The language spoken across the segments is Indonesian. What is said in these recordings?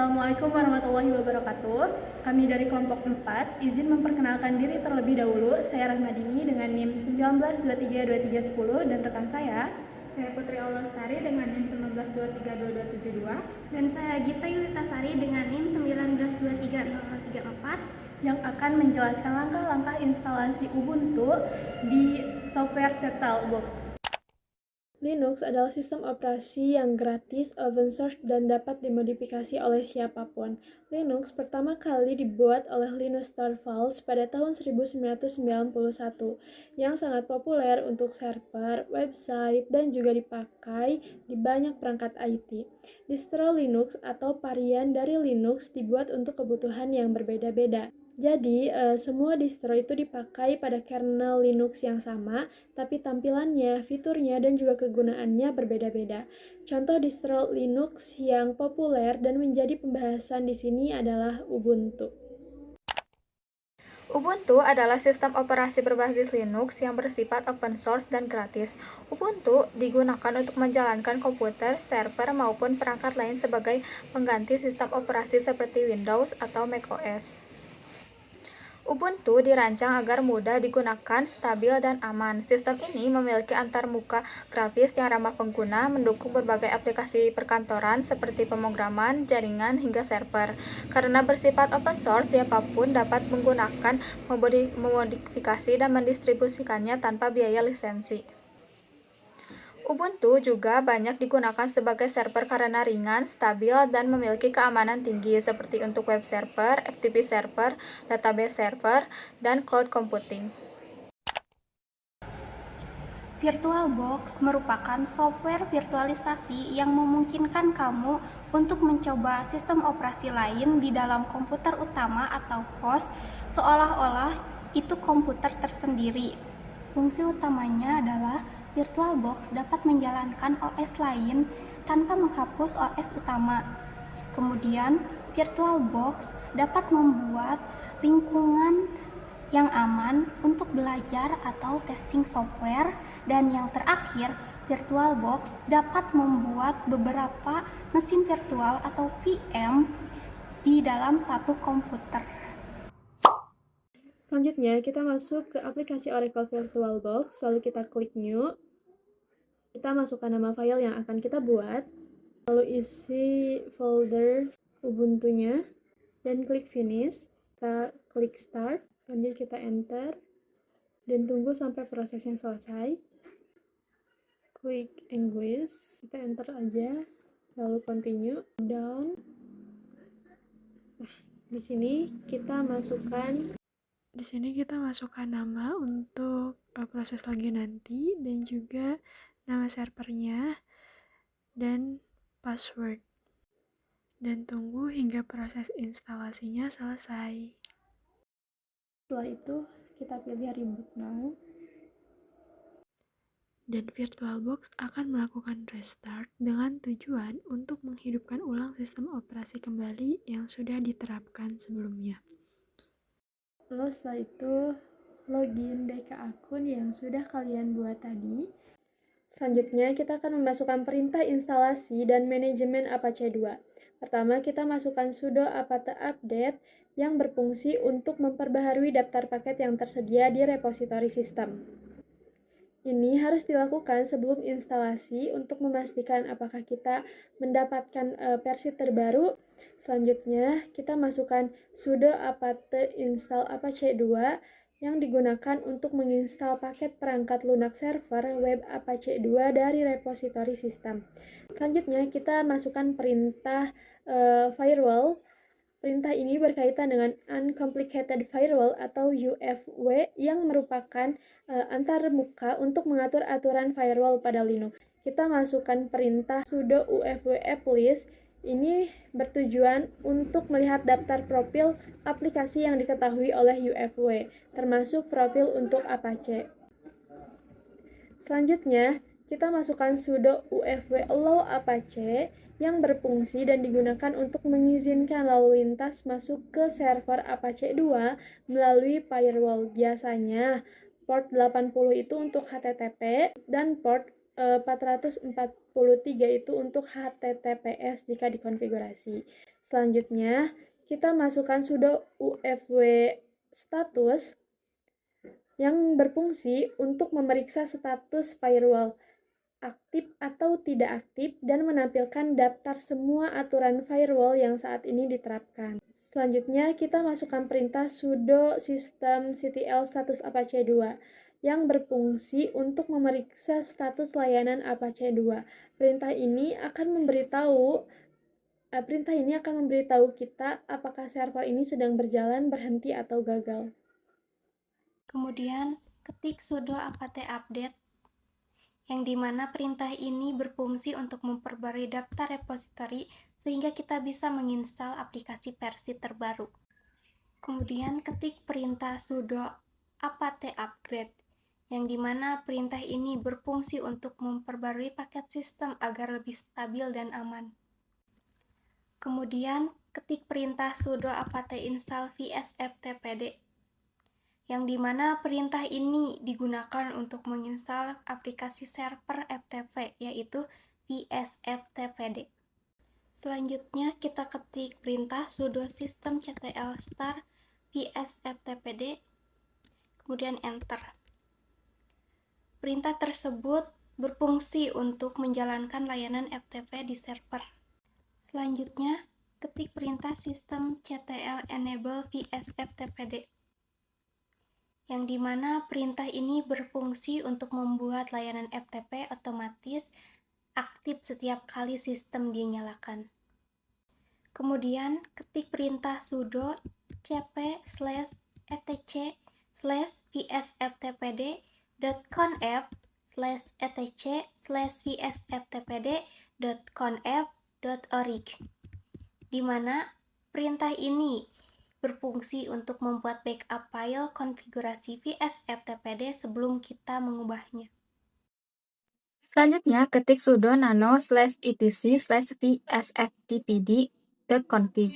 Assalamualaikum warahmatullahi wabarakatuh. Kami dari kelompok 4 izin memperkenalkan diri terlebih dahulu. Saya Rahmadini dengan NIM 19232310 dan rekan Saya Putri Aulastari dengan NIM 19232272 dan saya Gita Yulitasari dengan NIM 19230034 yang akan menjelaskan langkah-langkah instalasi Ubuntu di software VirtualBox. Linux adalah sistem operasi yang gratis, open source, dan dapat dimodifikasi oleh siapapun. Linux pertama kali dibuat oleh Linus Torvalds pada tahun 1991, yang sangat populer untuk server, website, dan juga dipakai di banyak perangkat IT. Distro Linux atau varian dari Linux dibuat untuk kebutuhan yang berbeda-beda. Jadi, semua distro itu dipakai pada kernel Linux yang sama, tapi tampilannya, fiturnya, dan juga kegunaannya berbeda-beda. Contoh distro Linux yang populer dan menjadi pembahasan di sini adalah Ubuntu. Ubuntu adalah sistem operasi berbasis Linux yang bersifat open source dan gratis. Ubuntu digunakan untuk menjalankan komputer, server, maupun perangkat lain sebagai pengganti sistem operasi seperti Windows atau macOS. Ubuntu dirancang agar mudah digunakan, stabil, dan aman. Sistem ini memiliki antarmuka grafis yang ramah pengguna, mendukung berbagai aplikasi perkantoran seperti pemrograman, jaringan, hingga server. Karena bersifat open source, siapapun dapat menggunakan, memodifikasi, dan mendistribusikannya tanpa biaya lisensi. Ubuntu juga banyak digunakan sebagai server karena ringan, stabil, dan memiliki keamanan tinggi seperti untuk web server, FTP server, database server, dan cloud computing. VirtualBox merupakan software virtualisasi yang memungkinkan kamu untuk mencoba sistem operasi lain di dalam komputer utama atau host seolah-olah itu komputer tersendiri. Fungsi utamanya adalah VirtualBox dapat menjalankan OS lain tanpa menghapus OS utama. Kemudian, VirtualBox dapat membuat lingkungan yang aman untuk belajar atau testing software, dan yang terakhir, VirtualBox dapat membuat beberapa mesin virtual atau VM di dalam satu komputer. Selanjutnya, kita masuk ke aplikasi Oracle VirtualBox, lalu kita klik New. Kita masukkan nama file yang akan kita buat, lalu isi folder Ubuntu-nya, dan klik Finish. Kita klik Start, lanjut kita Enter, dan tunggu sampai prosesnya selesai. Klik English, kita Enter aja, lalu Continue, Down. Nah, di sini kita masukkan nama untuk proses login nanti, dan juga nama servernya dan password, dan tunggu hingga proses instalasinya selesai. Setelah itu kita pilih Reboot Now, dan VirtualBox akan melakukan restart dengan tujuan untuk menghidupkan ulang sistem operasi kembali yang sudah diterapkan sebelumnya. Lalu setelah itu, login deh ke akun yang sudah kalian buat tadi. Selanjutnya, kita akan memasukkan perintah instalasi dan manajemen Apache 2. Pertama, kita masukkan sudo apt update yang berfungsi untuk memperbaharui daftar paket yang tersedia di repositori sistem. Ini harus dilakukan sebelum instalasi untuk memastikan apakah kita mendapatkan versi terbaru. Selanjutnya, kita masukkan sudo apt install Apache 2 yang digunakan untuk menginstal paket perangkat lunak server web Apache 2 dari repositori sistem. Selanjutnya, kita masukkan perintah firewall. Perintah ini berkaitan dengan Uncomplicated Firewall atau UFW yang merupakan antarmuka untuk mengatur aturan firewall pada Linux. Kita masukkan perintah sudo UFW applist. Ini bertujuan untuk melihat daftar profil aplikasi yang diketahui oleh UFW, termasuk profil untuk Apache. Selanjutnya, kita masukkan sudo UFW allow Apache yang berfungsi dan digunakan untuk mengizinkan lalu lintas masuk ke server Apache 2 melalui firewall. Biasanya, port 80 itu untuk HTTP dan port 443 itu untuk HTTPS jika dikonfigurasi. Selanjutnya, kita masukkan sudo ufw status yang berfungsi untuk memeriksa status firewall aktif atau tidak aktif dan menampilkan daftar semua aturan firewall yang saat ini diterapkan. Selanjutnya, kita masukkan perintah sudo systemctl status Apache 2 yang berfungsi untuk memeriksa status layanan Apache 2. Perintah ini akan memberitahu kita apakah server ini sedang berjalan, berhenti, atau gagal. Kemudian, ketik sudo apt update yang dimana perintah ini berfungsi untuk memperbarui daftar repositori sehingga kita bisa menginstal aplikasi versi terbaru. Kemudian ketik perintah sudo apt upgrade yang dimana perintah ini berfungsi untuk memperbarui paket sistem agar lebih stabil dan aman. Kemudian ketik perintah sudo apt install vsftpd yang dimana perintah ini digunakan untuk menginstal aplikasi server FTP yaitu vsftpd. Selanjutnya kita ketik perintah sudo systemctl start vsftpd kemudian enter. Perintah tersebut berfungsi untuk menjalankan layanan FTP di server. Selanjutnya ketik perintah systemctl enable vsftpd yang dimana perintah ini berfungsi untuk membuat layanan FTP otomatis aktif setiap kali sistem dinyalakan. Kemudian ketik perintah sudo cp/etc/etc/vsftpd.conf/vsftpd.conf.org di mana perintah ini berfungsi untuk membuat backup file konfigurasi vsftpd sebelum kita mengubahnya. Selanjutnya, ketik sudo nano/etc/vsftpd.config.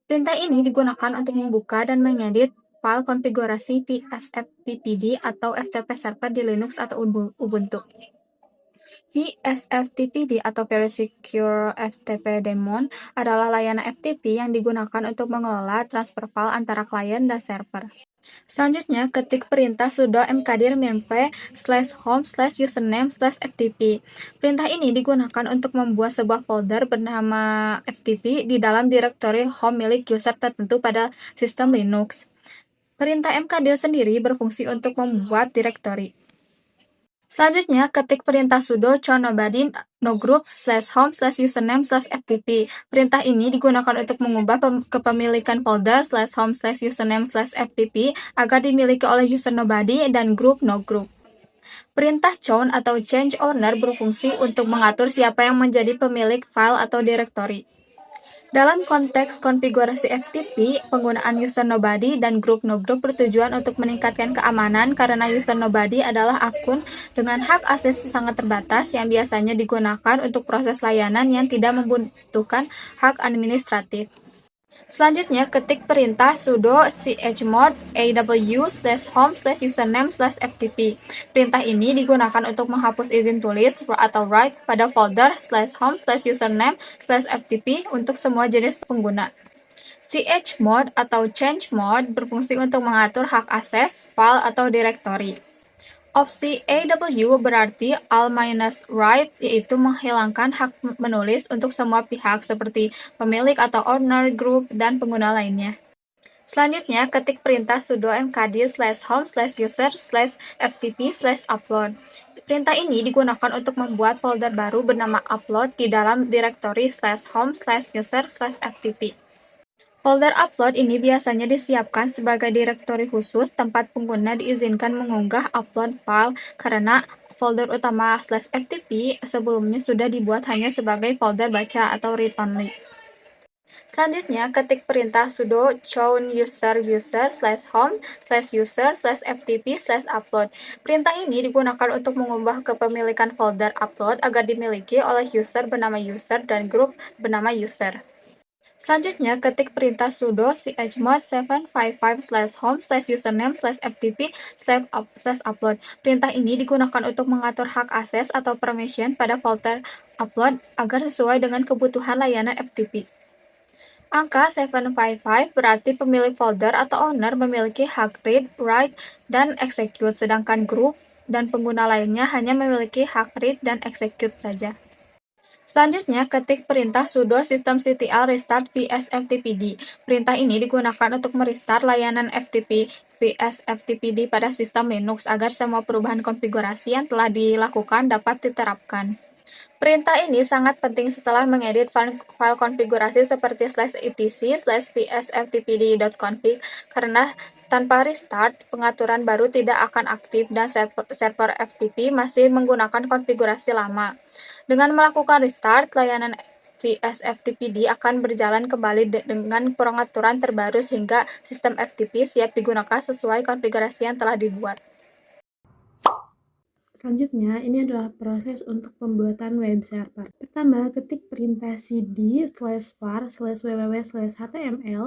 Perintah ini digunakan untuk membuka dan mengedit file konfigurasi vsftpd atau FTP server di Linux atau Ubuntu. vsftpd atau Very Secure FTP Daemon adalah layanan FTP yang digunakan untuk mengelola transfer file antara klien dan server. Selanjutnya, ketik perintah sudo mkdir -p/home/username/ftp. Perintah ini digunakan untuk membuat sebuah folder bernama ftp di dalam direktori home milik user tertentu pada sistem Linux. Perintah mkdir sendiri berfungsi untuk membuat direktori. Selanjutnya, ketik perintah sudo chown nobody no group/home/username/ftp. Perintah ini digunakan untuk mengubah kepemilikan folder /home/username/ftp agar dimiliki oleh user nobody dan group no group. Perintah chown atau change owner berfungsi untuk mengatur siapa yang menjadi pemilik file atau direktori. Dalam konteks konfigurasi FTP, penggunaan user nobody dan group no group bertujuan untuk meningkatkan keamanan karena user nobody adalah akun dengan hak asasi sangat terbatas yang biasanya digunakan untuk proses layanan yang tidak membutuhkan hak administratif. Selanjutnya, ketik perintah sudo chmod aw/home/username/ftp. Perintah ini digunakan untuk menghapus izin tulis atau write pada folder /home/username/ftp untuk semua jenis pengguna. chmod atau change mode berfungsi untuk mengatur hak akses, file, atau direktori. Opsi AW berarti all-write, yaitu menghilangkan hak menulis untuk semua pihak seperti pemilik atau owner, group, dan pengguna lainnya. Selanjutnya, ketik perintah sudo mkd/home/user/ftp/upload. Perintah ini digunakan untuk membuat folder baru bernama upload di dalam direktori /home/user/ftp. Folder upload ini biasanya disiapkan sebagai direktori khusus tempat pengguna diizinkan mengunggah upload file karena folder utama /ftp sebelumnya sudah dibuat hanya sebagai folder baca atau read only. Selanjutnya, ketik perintah sudo chown user/home/user/ftp/upload. Perintah ini digunakan untuk mengubah kepemilikan folder upload agar dimiliki oleh user bernama user dan group bernama user. Selanjutnya, ketik perintah sudo chmod 755/home/username/ftp/upload. Perintah ini digunakan untuk mengatur hak akses atau permission pada folder upload agar sesuai dengan kebutuhan layanan FTP. Angka 755 berarti pemilik folder atau owner memiliki hak read, write, dan execute, sedangkan group dan pengguna lainnya hanya memiliki hak read dan execute saja. Selanjutnya, ketik perintah sudo systemctl restart vs ftpd. Perintah ini digunakan untuk merestart layanan FTP vs ftpd pada sistem Linux agar semua perubahan konfigurasi yang telah dilakukan dapat diterapkan. Perintah ini sangat penting setelah mengedit file konfigurasi seperti /etc/vsftpd.config karena tanpa restart, pengaturan baru tidak akan aktif dan server FTP masih menggunakan konfigurasi lama. Dengan melakukan restart, layanan vsftpd akan berjalan kembali dengan pengaturan terbaru sehingga sistem FTP siap digunakan sesuai konfigurasi yang telah dibuat. Selanjutnya, ini adalah proses untuk pembuatan web server. Pertama, ketik perintah cd/var/www/html.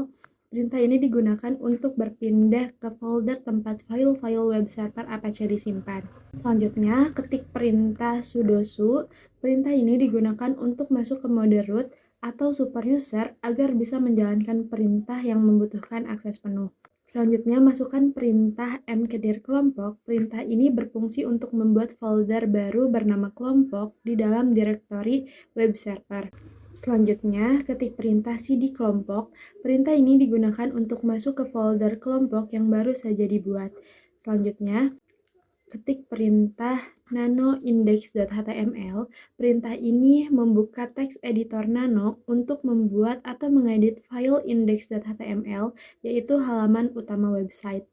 Perintah ini digunakan untuk berpindah ke folder tempat file-file web server Apache disimpan. Selanjutnya, ketik perintah sudo su. Perintah ini digunakan untuk masuk ke mode root atau super user agar bisa menjalankan perintah yang membutuhkan akses penuh. Selanjutnya, masukkan perintah mkdir kelompok. Perintah ini berfungsi untuk membuat folder baru bernama kelompok di dalam direktori web server. Selanjutnya, ketik perintah cd kelompok. Perintah ini digunakan untuk masuk ke folder kelompok yang baru saja dibuat. Selanjutnya, ketik perintah nano-index.html. Perintah ini membuka teks editor Nano untuk membuat atau mengedit file index.html, yaitu halaman utama website.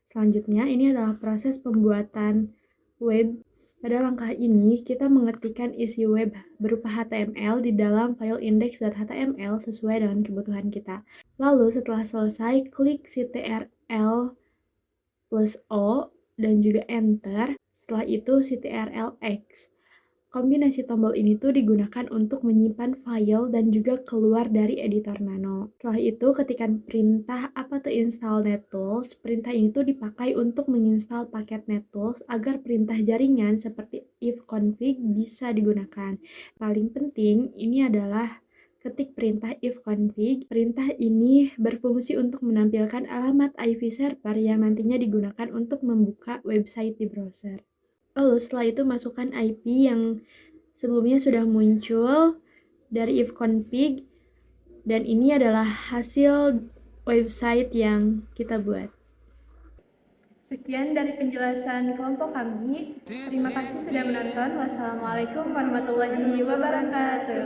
Selanjutnya, ini adalah proses pembuatan web. Pada langkah ini, kita mengetikkan isi web berupa HTML di dalam file index.html sesuai dengan kebutuhan kita. Lalu, setelah selesai, klik ctrl plus O dan juga enter. Setelah itu ctrl-X. Kombinasi tombol ini tuh digunakan untuk menyimpan file dan juga keluar dari editor Nano. Setelah itu ketikkan perintah apt install nettools. Perintah ini tuh dipakai untuk menginstal paket nettools agar perintah jaringan seperti ifconfig bisa digunakan. Paling penting ini adalah ketik perintah ifconfig. Perintah ini berfungsi untuk menampilkan alamat IP server yang nantinya digunakan untuk membuka website di browser. Lalu setelah itu masukkan IP yang sebelumnya sudah muncul dari ifconfig, dan ini adalah hasil website yang kita buat. Sekian dari penjelasan kelompok kami. Terima kasih sudah menonton. Wassalamualaikum warahmatullahi wabarakatuh.